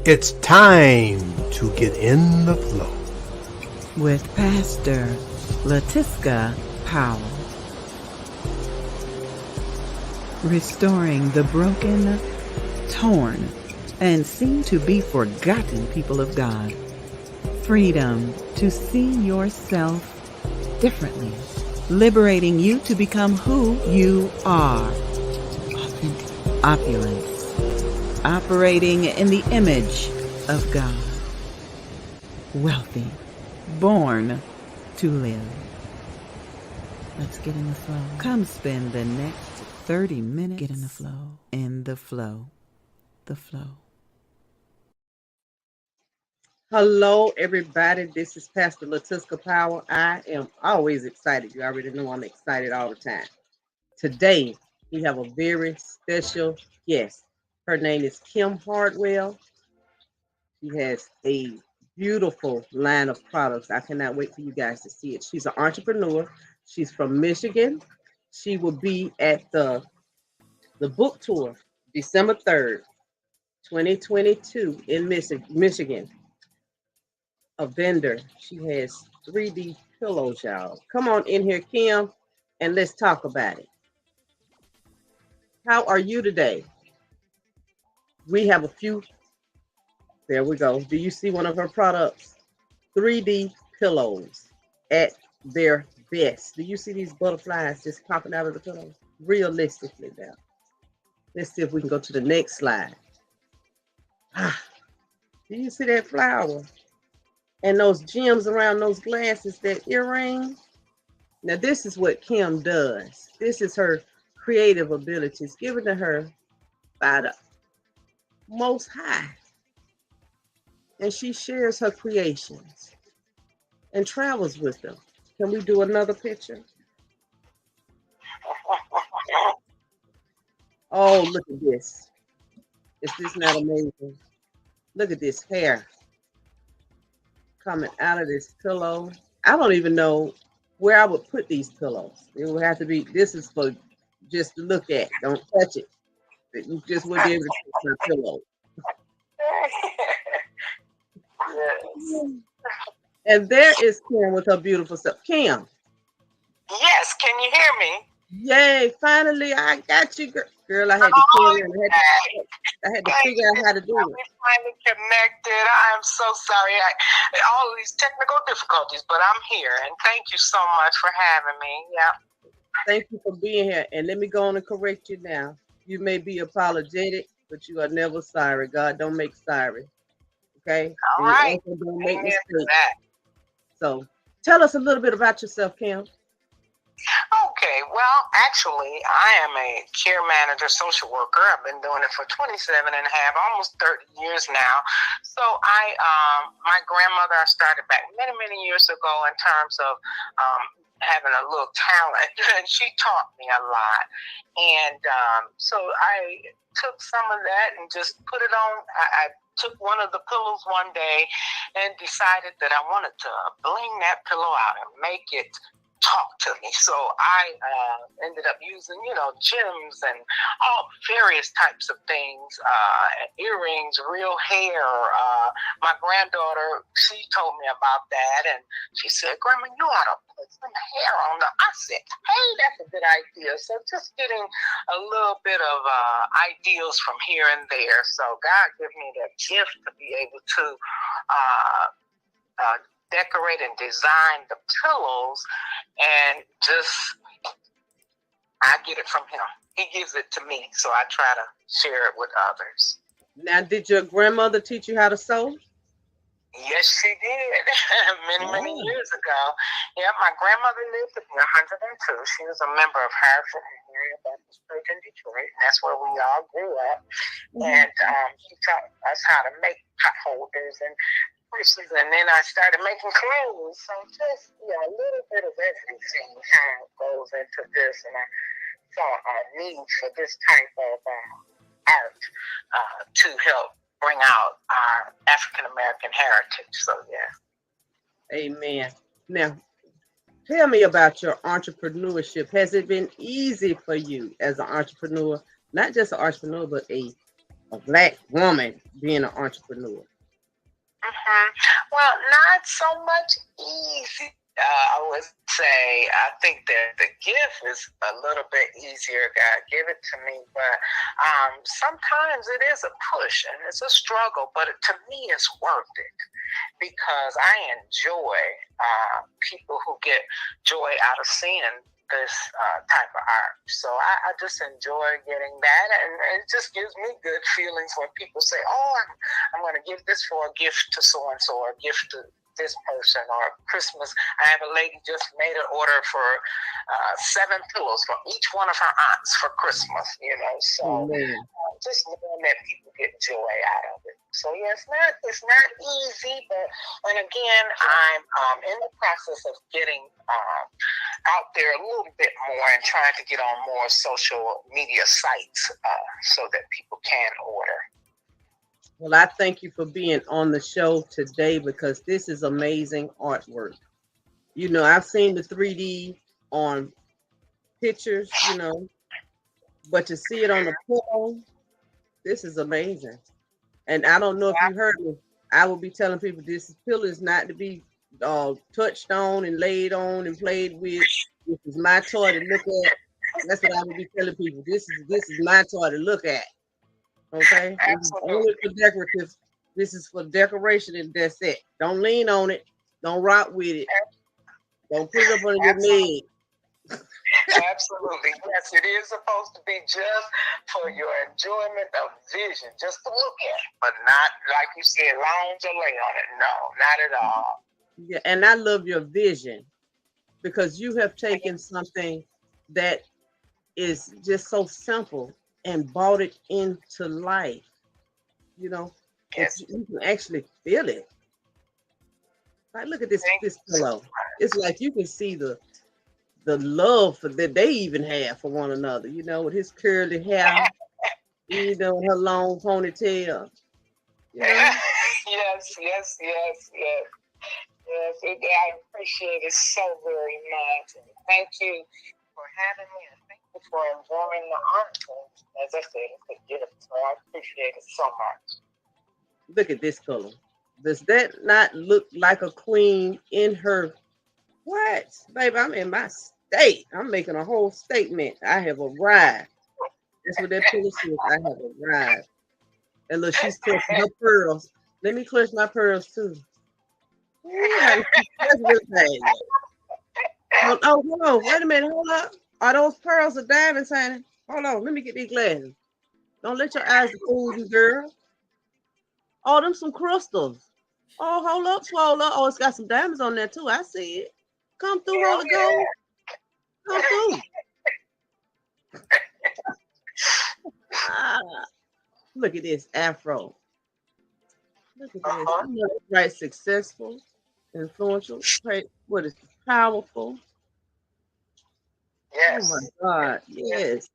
It's time to get in the flow with Pastor Latiska Powell. Restoring the broken, torn, and seem to be forgotten people of God. Freedom to see yourself differently. Liberating you to become who you are. Authentic. Opulence. Operating in the image of God. Wealthy. Born to live. Let's get in the flow. Come spend the next 30 minutes. Get in the flow. In the flow. The flow. Hello, everybody. This is Pastor Latiska Powell. I am always excited. You already know I'm excited all the time. Today, we have a very special guest. Her name is Kim Hardwell. She has a beautiful line of products. I cannot wait for you guys to see it. She's an entrepreneur. She's from Michigan. She will be at the book tour December 3rd, 2022 in Michigan. A vendor. She has 3D pillows, y'all. Come on in here, Kim, and let's talk about it. How are you today? We have a few. There we go. Do you see one of her products? 3D pillows at their best. Do you see these butterflies just popping out of the pillows? Realistically now. Let's see if we can go to the next slide. Do you see that flower? And those gems around those glasses, that earring. Now, this is what Kim does. This is her creative abilities given to her by the Most High. And she shares her creations and travels with them. Can we do another picture? Oh, look at this. Is this not amazing? Look at this hair coming out of this pillow. I don't even know where I would put these pillows. It would have to be, this is for just to look at. Don't touch it. You just wouldn't be able to touch my pillow. Yes. And there is Kim with her beautiful self. Kim. Yes, can you hear me? Yay, finally I got you, girl. Girl, I had to I had to figure out how to do it. We finally connected. I am so sorry. All of these technical difficulties, but I'm here. And thank you so much for having me. Yeah. Thank you for being here. And let me go on and correct you now. You may be apologetic, but you are never sorry. God don't make sorry. Okay? All right. Don't make mistakes. So tell us a little bit about yourself, Kim. Okay, well, actually, I am a care manager, social worker. I've been doing it for 27 and a half, almost 30 years now. So my grandmother, I started back many, many years ago in terms of having a little talent, and she taught me a lot. And so I took some of that and just put it on. I took one of the pillows one day and decided that I wanted to bling that pillow out and make it talk to me. So I ended up using, gems and all various types of things, earrings, real hair. My granddaughter, she told me about that, and she said, "Grandma, you ought to put some hair on the." I said, "Hey, that's a good idea." So just getting a little bit of ideas from here and there. So God gave me that gift to be able to decorate and design the pillows, and just I get it from him. He gives it to me, so I try to share it with others. Now, did your grandmother teach you how to sew? Yes, she did. many years ago. Yeah, my grandmother lived to be 102. She was a member of Hartford Area Baptist Church in Detroit, and that's where we all grew up. Mm-hmm. And she taught us how to make pot holders and purses, and then I started making clothes. So just a little bit of everything how it goes into this, and I saw a need for this type of art to help bring out our African American heritage. So yeah. Amen. Now, tell me about your entrepreneurship. Has it been easy for you as an entrepreneur? Not just an entrepreneur, but a a Black woman being an entrepreneur? Well, not so much easy. I would say I think that the gift is a little bit easier. God give it to me, but sometimes it is a push and it's a struggle. But to me, it's worth it because I enjoy people who get joy out of seeing this type of art. So I just enjoy getting that, and it just gives me good feelings when people say, "Oh, I'm going to give this for a gift to so and so, or a gift to this person, or Christmas." I have a lady just made an order for 7 pillows for each one of her aunts for Christmas. So just knowing that people get joy out of it. So yeah, it's not easy, but and again, I'm in the process of getting out there a little bit more and trying to get on more social media sites so that people can order. Well, I thank you for being on the show today because this is amazing artwork. I've seen the 3D on pictures, but to see it on the pillow, this is amazing. And I don't know if you heard me. I will be telling people this pillow is not to be touched on and laid on and played with. This is my toy to look at. That's what I will be telling people. This is my toy to look at. Okay? This is only for decorative. This is for decoration, and that's it. Don't lean on it. Don't rock with it. Don't put it up on your leg. Absolutely. Yes, it is supposed to be just for your enjoyment of vision, just to look at, but not, like you said, lounge or lay on it. No, not at all. Yeah, and I love your vision because you have taken something that is just so simple and brought it into life. Yes. You can actually feel it. Like, look at this pillow. It's like you can see the love that they even have for one another, with his curly hair, her long ponytail. Yes. I appreciate it so very much. And thank you for having me, and thank you for enjoying the art. As I said, it's a gift, so I appreciate it so much. Look at this color. Does that not look like a queen in her? What? Baby, I'm in my state. I'm making a whole statement. I have arrived. That's what that pillow says. I have arrived. And look, she's clutching her pearls. Let me clutch my pearls too. Yeah, that's really bad. Hold on. Wait a minute. Hold up. Are those pearls or diamonds, honey? Hold on. Let me get these glasses. Don't let your eyes fool you, girl. Oh, them some crystals. Oh, hold up, swole up. Oh, it's got some diamonds on there too. I see it. Come through, Holy Ghost. Come through. Look at this afro. Look at this. Right, successful, influential, what is powerful. Yes. Oh my God. Yes.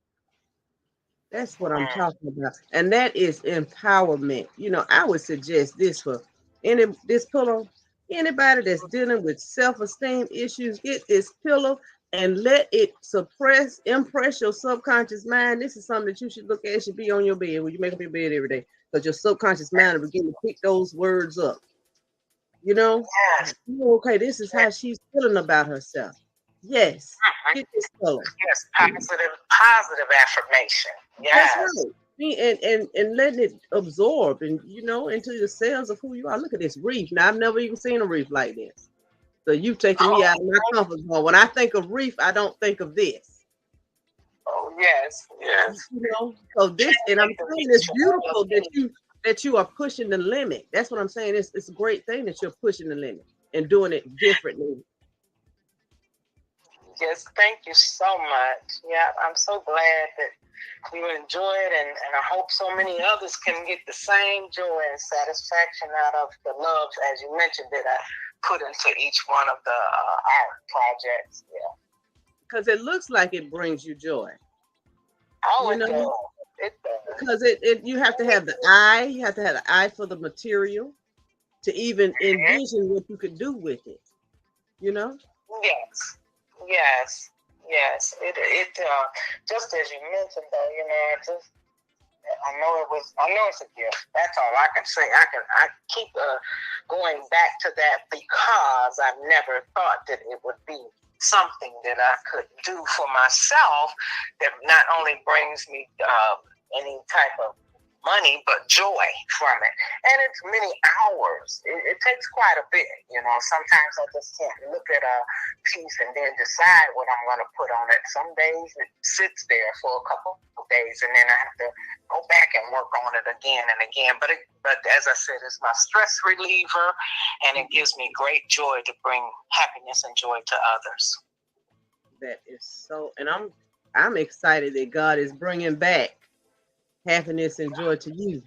That's what I'm talking about. And that is empowerment. I would suggest this for this pillow. Anybody that's dealing with self-esteem issues, get this pillow and let it impress your subconscious mind. This is something that you should look at. It should be on your bed when you make up your bed every day. Because your subconscious mind will begin to pick those words up. Okay, this is how she's feeling about herself. Yes. Get this pillow. Yes, positive affirmation. Yes. That's right. And letting it absorb and into the cells of who you are. Look at this reef. Now I've never even seen a reef like this. So you've taken me out of my comfort zone. When I think of reef, I don't think of this. Oh yes. So this, and I'm saying it's beautiful that you are pushing the limit. That's what I'm saying. It's a great thing that you're pushing the limit and doing it differently. Yes, thank you so much. Yeah, I'm so glad that you enjoy it, and I hope so many others can get the same joy and satisfaction out of the love, as you mentioned, that I put into each one of the art projects. Yeah, because it looks like it brings you joy. Oh, it does. It does. Because you have to have the eye. You have to have the eye for the material to even envision what you could do with it. Yes. It just as you mentioned, though, I know it's a gift. That's all I can say. I keep going back to that because I've never thought that it would be something that I could do for myself that not only brings me any type of money, but joy from it. And it's many hours. It takes quite a bit. Sometimes I just can't look at a piece and then decide what I'm going to put on it. Some days it sits there for a couple of days, and then I have to go back and work on it again and again. But as I said, it's my stress reliever, and it gives me great joy to bring happiness and joy to others. That is so, and I'm excited that God is bringing back happiness and joy to you,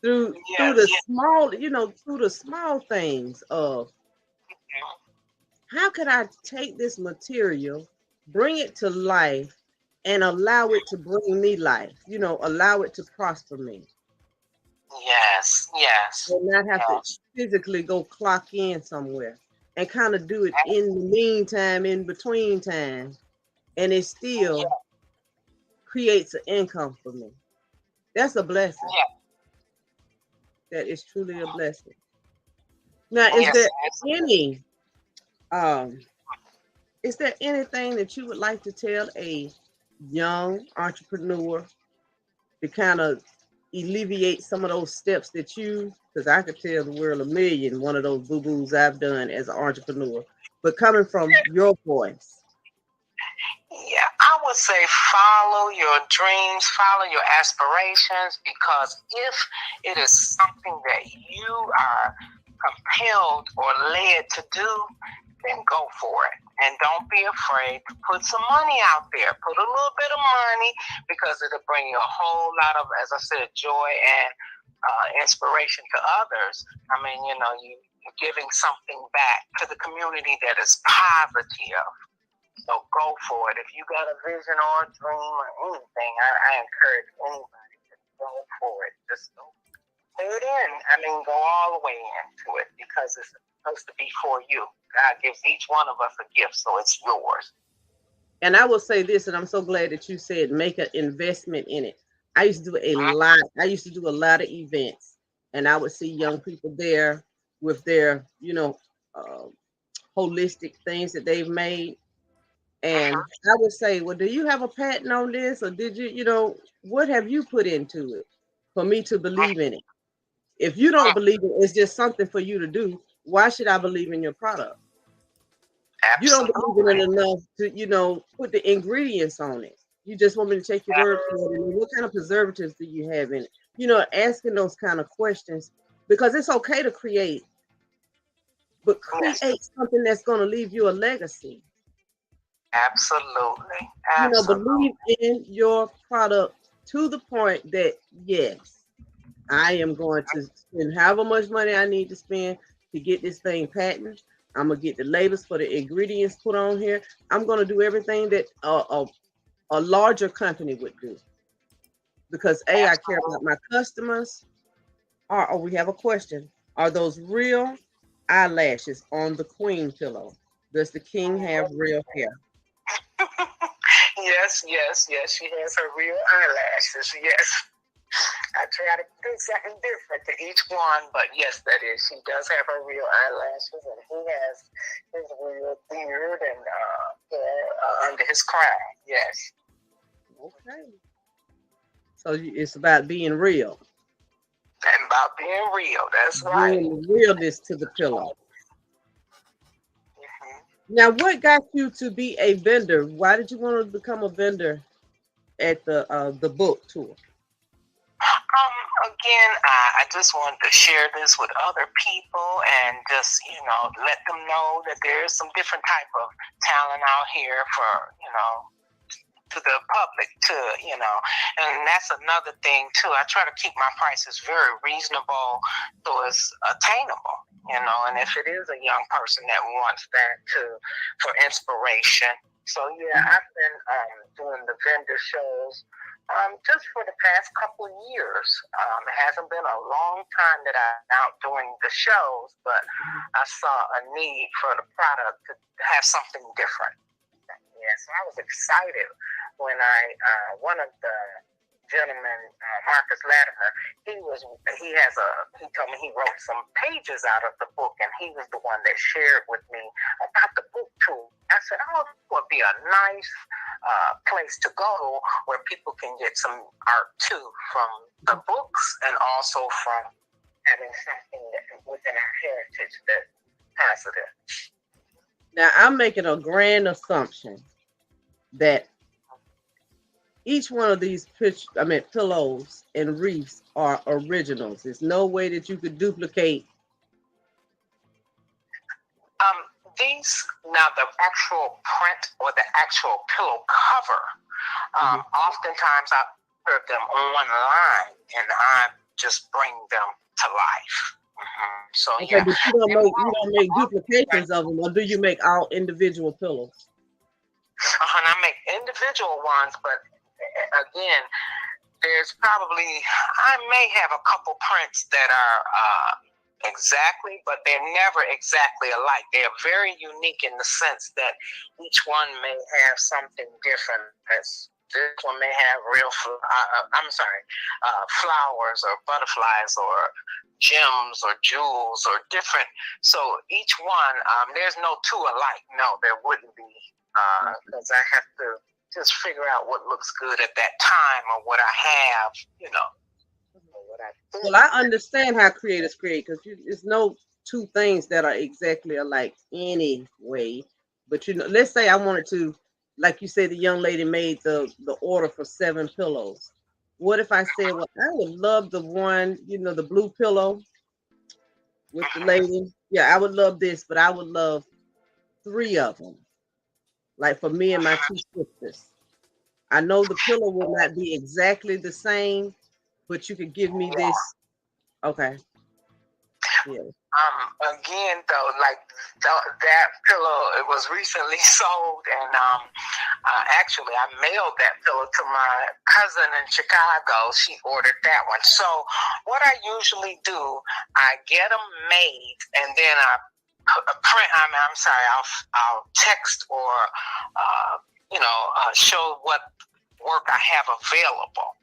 through the small, through the small things of how could I take this material, bring it to life, and allow it to bring me life, allow it to prosper me. Yes. And not have to physically go clock in somewhere and kind of do it in the meantime, in between time, and it still creates an income for me. That's a blessing. That is truly a blessing. Now, is there anything that you would like to tell a young entrepreneur to kind of alleviate some of those steps that because I could tell the world a million one of those boo-boos I've done as an entrepreneur, but coming from your voice. Yeah, I would say follow your dreams, follow your aspirations, because if it is something that you are compelled or led to do, then go for it. And don't be afraid to put some money out there. Put a little bit of money, because it'll bring you a whole lot of, as I said, joy and inspiration to others. I mean, you're giving something back to the community that is positive. So go for it. If you got a vision or a dream or anything, I encourage anybody to go for it. Just go put it in. I mean, go all the way into it, because it's supposed to be for you. God gives each one of us a gift, so it's yours. And I will say this, and I'm so glad that you said make an investment in it. I used to do a lot. I used to do a lot of events, and I would see young people there with their, holistic things that they've made. And I would say, well, do you have a patent on this? Or did you, what have you put into it for me to believe in it? If you don't believe it, it's just something for you to do. Why should I believe in your product? Absolutely. You don't believe in it enough to, put the ingredients on it. You just want me to take your word for it. And what kind of preservatives do you have in it? Asking those kind of questions, because it's okay to create, but create something that's going to leave you a legacy. Absolutely. Believe in your product to the point that, yes, I am going to spend however much money I need to spend to get this thing patented. I'm going to get the labels for the ingredients put on here. I'm going to do everything that a larger company would do. Because I care about my customers. Or we have a question. Are those real eyelashes on the queen pillow? Does the king have real hair? Yes. She has her real eyelashes. Yes. I try to do something different to each one, but yes, that is. She does have her real eyelashes, and he has his real beard and hair under his crown. Yes. Okay. So it's about being real. And about being real. That's right. Bringing realness to the pillow. Now, what got you to be a vendor? Why did you want to become a vendor at the book tour? Again, I just wanted to share this with other people and just, let them know that there's some different type of talent out here for, to the public too, and that's another thing too. I try to keep my prices very reasonable so it's attainable, and if it is a young person that wants that for inspiration. So yeah, I've been doing the vendor shows just for the past couple of years. It hasn't been a long time that I'm out doing the shows, but I saw a need for the product to have something different. Yeah, so I was excited when one of the gentleman, Marcus Latimer, he told me he wrote some pages out of the book, and he was the one that shared with me about the book too. I said, oh, it would be a nice place to go where people can get some art too from the books, and also from having something that within our heritage that's positive. Now, I'm making a grand assumption that each one of these pillows and wreaths are originals. There's no way that you could duplicate. Now the actual print or the actual pillow cover, oftentimes I put them online and I just bring them to life. So okay, but you don't make duplications of them, or do you make all individual pillows? And I make individual ones, but again, I may have a couple prints that are exactly, but they're never exactly alike. They are very unique in the sense that each one may have something different. This one may have flowers or butterflies or gems or jewels or different. So each one, there's no two alike. No, there wouldn't be, because I have to just figure out what looks good at that time or what I have, Well, I understand how creators create, because there's no two things that are exactly alike anyway. But let's say I wanted to, like you said, the young lady made the order for 7 pillows. What if I said, well, I would love the one, the blue pillow with the lady. Yeah, I would love this, but I would love 3 of them, like for me and my 2 sisters. I know the pillow will not be exactly the same, but you could give me this. Okay. Yeah. Again, though, like that pillow, it was recently sold, and actually, I mailed that pillow to my cousin in Chicago. She ordered that one. So, what I usually do, I get them made, and then I print. I'll text or show what work I have available.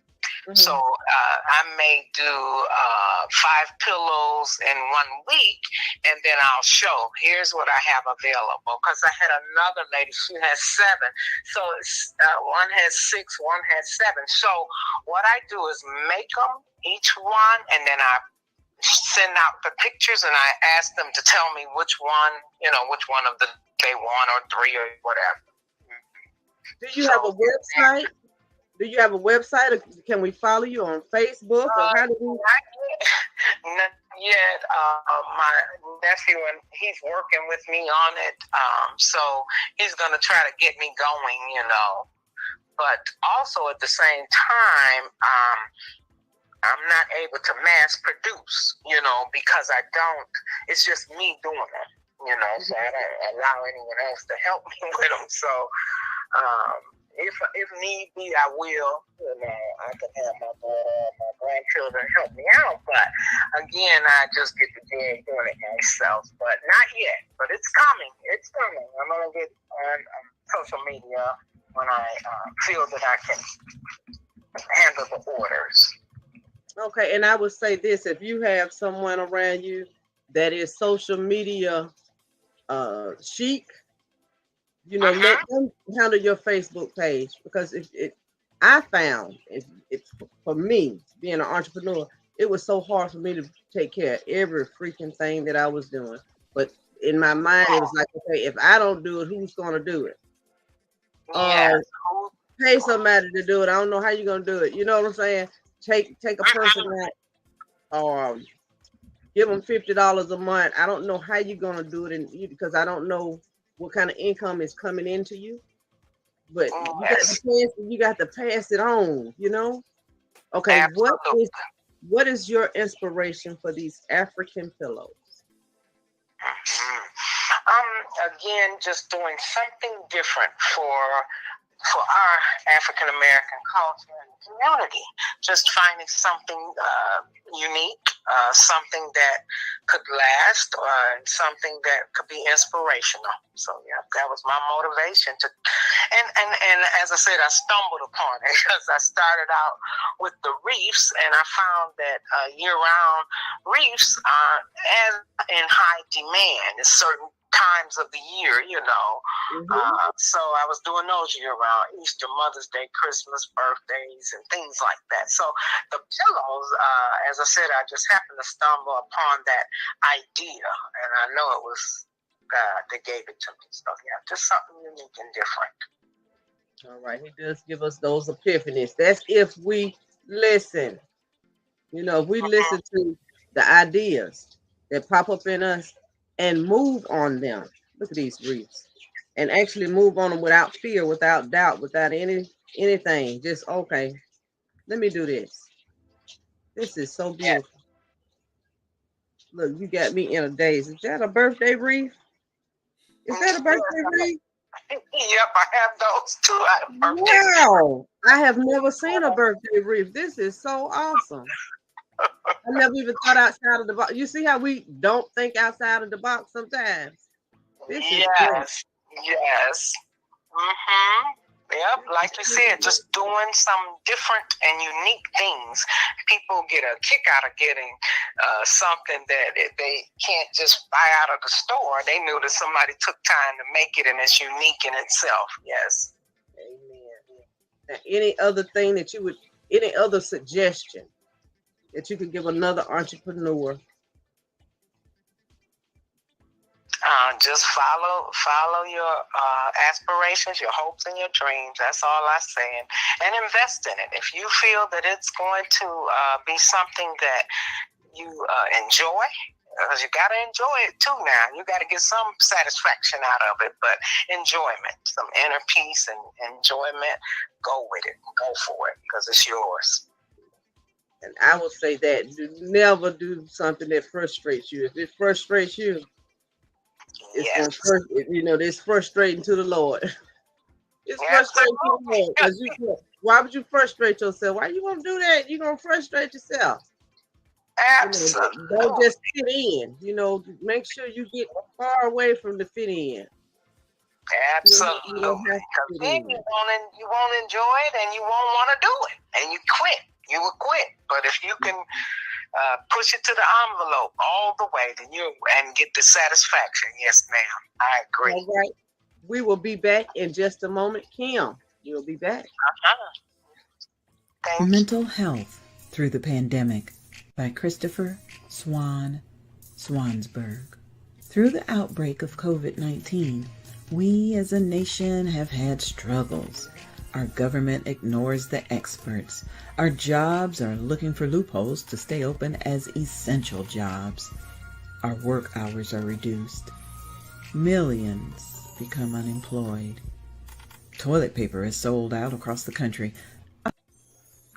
So I may do 5 pillows in 1 week, and then I'll show, here's what I have available. Because I had another lady, she has 7. So one has 6, one has 7. So what I do is make them, each one, and then I send out the pictures, and I ask them to tell me which one of the they want, or 3 or whatever. Do you have a website? Do you have a website, or can we follow you on Facebook? Or how do we? Not yet. My nephew, and he's working with me on it. So he's going to try to get me going, But also at the same time, I'm not able to mass produce, because I don't. It's just me doing it, So I don't allow anyone else to help me with them. So. If need be, I will. I can have my grandchildren help me out. But again, I just get the joy of doing it myself. But not yet. But it's coming. It's coming. I'm gonna get on social media when I feel that I can handle the orders. Okay, and I would say this: if you have someone around you that is social media chic, let them handle your Facebook page, because I found for me being an entrepreneur, it was so hard for me to take care of every freaking thing that I was doing. But in my mind, it was like, okay, if I don't do it, who's going to do it? Pay somebody to do it. I don't know how you're going to do it. You know what I'm saying? Take a person that, give them $50 a month. I don't know how you're going to do it, because I don't know what kind of income is coming into you, but you got to pass it on, Okay, absolutely. what is your inspiration for these African pillows? Again, just doing something different for for our African American culture and community. Just finding something unique, something that could last, something that could be inspirational. So yeah, that was my motivation to. And as I said, I stumbled upon it because I started out with the reefs, and I found that year-round reefs are as in high demand in certain times of the year, you know. So I was doing those year-round: Easter, Mother's Day, Christmas, birthdays, and things like that. So the pillows, as I said, I just happened to stumble upon that idea, and I know it was God that gave it to me. So yeah, just something unique and different. All right, he does give us those epiphanies. That's if we listen. You know, if we listen to the ideas that pop up in us and move on them. Look at these reefs. And actually move on them without fear, without doubt, without anything. Just, okay, let me do this. This is so beautiful. Look, you got me in a daze. Is that a birthday wreath? Is that a birthday wreath? Yep, I have those too. Wow, I have never seen a birthday wreath. This is so awesome. I never even thought outside of the box. You see how we don't think outside of the box sometimes? This is yes. Yep, like you said, just doing some different and unique things. People get a kick out of getting something that they can't just buy out of the store. They knew that somebody took time to make it, and it's unique in itself. Yes. Amen. Now, any other thing that you would, any other suggestion that you could give another entrepreneur? Just follow your aspirations, your hopes, and your dreams. That's all I say, and invest in it. If you feel that it's going to be something that you enjoy, because you got to enjoy it too. Now you got to get some satisfaction out of it, but enjoyment, some inner peace and enjoyment. Go with it. Go for it, because it's yours. And I will say that never do something that frustrates you. If it frustrates you, it's it's frustrating to the Lord. It's frustrating to the Lord, because why would you frustrate yourself? Why you want to do that? You're gonna frustrate yourself. Absolutely. Don't just fit in. Make sure you get far away from the fit in. Absolutely. Because then you won't enjoy it, and you won't want to do it, and you quit. You will quit. But if you can push it to the envelope all the way, then and get the satisfaction. Yes, ma'am. I agree. All right. We will be back in just a moment. Kim, you'll be back. Mental Health Through the Pandemic by Christopher Swansberg. Through the outbreak of COVID-19, we as a nation have had struggles. Our government ignores the experts. Our jobs are looking for loopholes to stay open as essential jobs. Our work hours are reduced. Millions become unemployed. Toilet paper is sold out across the country.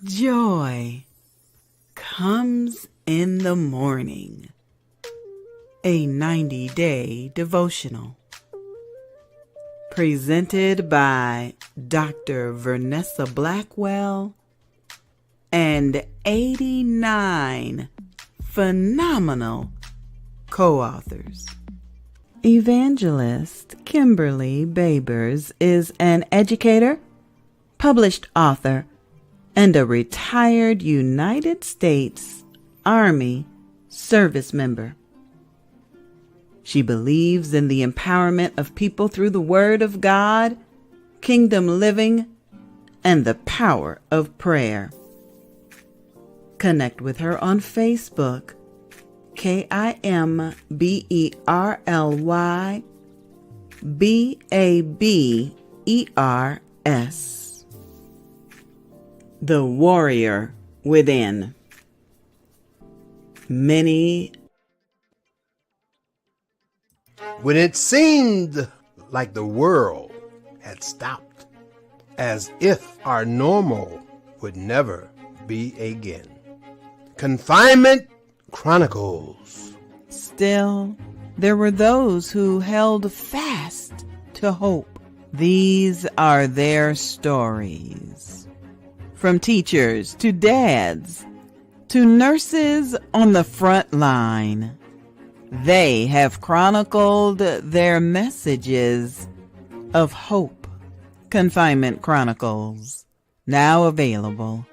Joy comes in the morning. A 90-day devotional. Presented by Dr. Vernessa Blackwell and 89 phenomenal co-authors. Evangelist Kimberly Babers is an educator, published author, and a retired United States Army service member. She believes in the empowerment of people through the Word of God, kingdom living, and the power of prayer. Connect with her on Facebook, KIMBERLY BABERS. The Warrior Within. When it seemed like the world had stopped, as if our normal would never be again. Confinement Chronicles. Still, there were those who held fast to hope. These are their stories. From teachers to dads to nurses on the front line, they have chronicled their messages of hope. Confinement Chronicles, now available.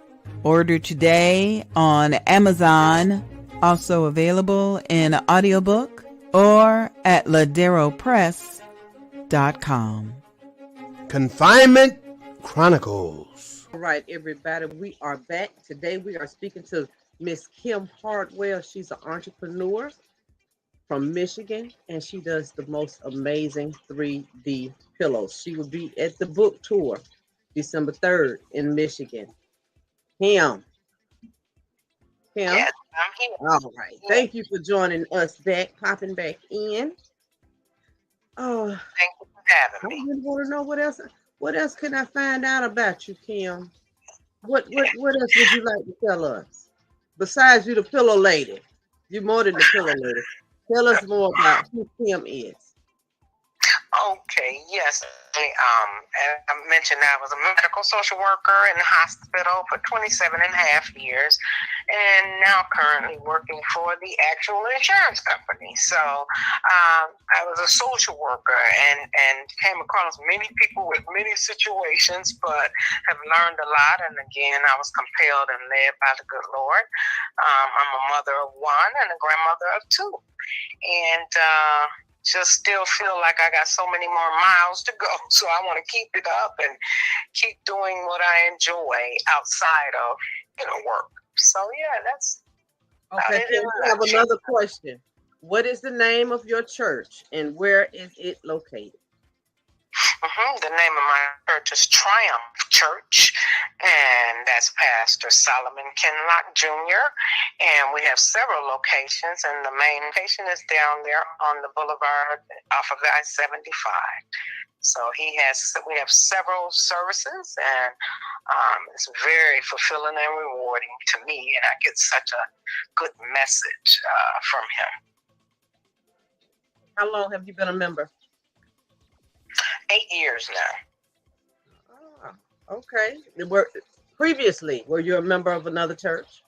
Order today on Amazon, also available in audiobook or at laderopress.com. Confinement Chronicles. All right, everybody, we are back. Today we are speaking to Miss Kim Hardwell. She's an entrepreneur from Michigan, and she does the most amazing 3D pillows. She will be at the book tour December 3rd in Michigan. Kim. Yes, I'm here. All right. Thank you for joining us back, popping back in. Oh, Thank you for having I me. really want to know what else can I find out about you, Kim? What else would you like to tell us? Besides you the pillow lady. You're more than the pillow lady. Tell us more about who Kim is. Okay, yes. As I mentioned, I was a medical social worker in the hospital for 27 and a half years, and now currently working for the actual insurance company. So I was a social worker and came across many people with many situations, but have learned a lot. And again, I was compelled and led by the good Lord. I'm a mother of one and a grandmother of two. And just still feel like I got so many more miles to go. So I want to keep it up and keep doing what I enjoy outside of, work. So yeah, that's okay. Kim, I have another question. What is the name of your church and where is it located? The name of my church is Triumph Church, and that's Pastor Solomon Kinlock Jr. And we have several locations, and the main location is down there on the boulevard off of I-75. So we have several services, and it's very fulfilling and rewarding to me, and I get such a good message from him. How long have you been a member? 8 years now. Okay. Previously, were you a member of another church?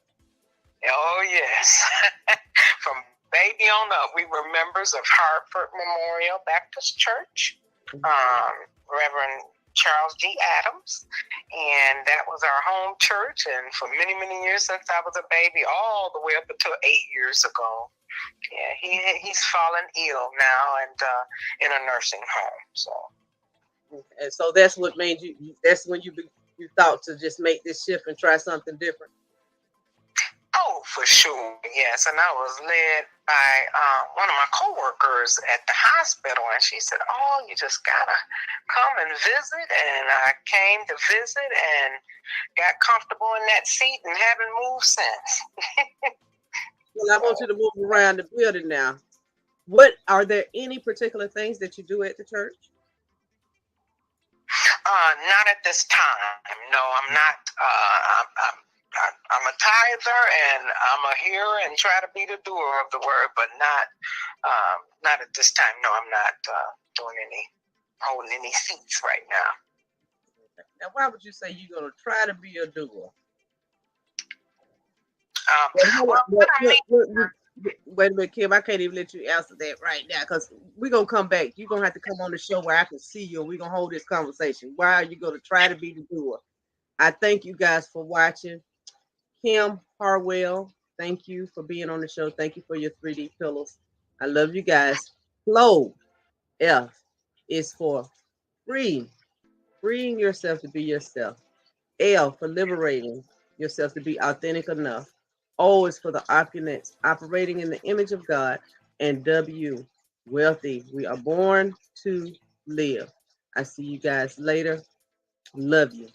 Oh, yes. From baby on up, we were members of Hartford Memorial Baptist Church, Reverend Charles G. Adams, and that was our home church. And for many, many years since I was a baby, all the way up until 8 years ago. Yeah, he's fallen ill now and in a nursing home. And so that's what made you. That's when you thought to just make this shift and try something different. Oh, for sure, yes. And I was led by one of my coworkers at the hospital, and she said, "Oh, you just gotta come and visit." And I came to visit and got comfortable in that seat and haven't moved since. Well, I want you to move around the building now. Are there any particular things that you do at the church? Not at this time. No, I'm not. I'm a tither and I'm a hearer and try to be the doer of the word, but not at this time. No, I'm not holding any seats right now. Now, why would you say you're going to try to be a doer? Wait a minute, Kim. I can't even let you answer that right now because we're going to come back. You're going to have to come on the show where I can see you and we're going to hold this conversation. Why are you going to try to be the doer? I thank you guys for watching. Kim Harwell, thank you for being on the show. Thank you for your 3D pillows. I love you guys. Flow, F, is for free. Freeing yourself to be yourself. L, for liberating yourself to be authentic enough. O is for the opulence, operating in the image of God. And W, wealthy. We are born to live. I see you guys later. Love you.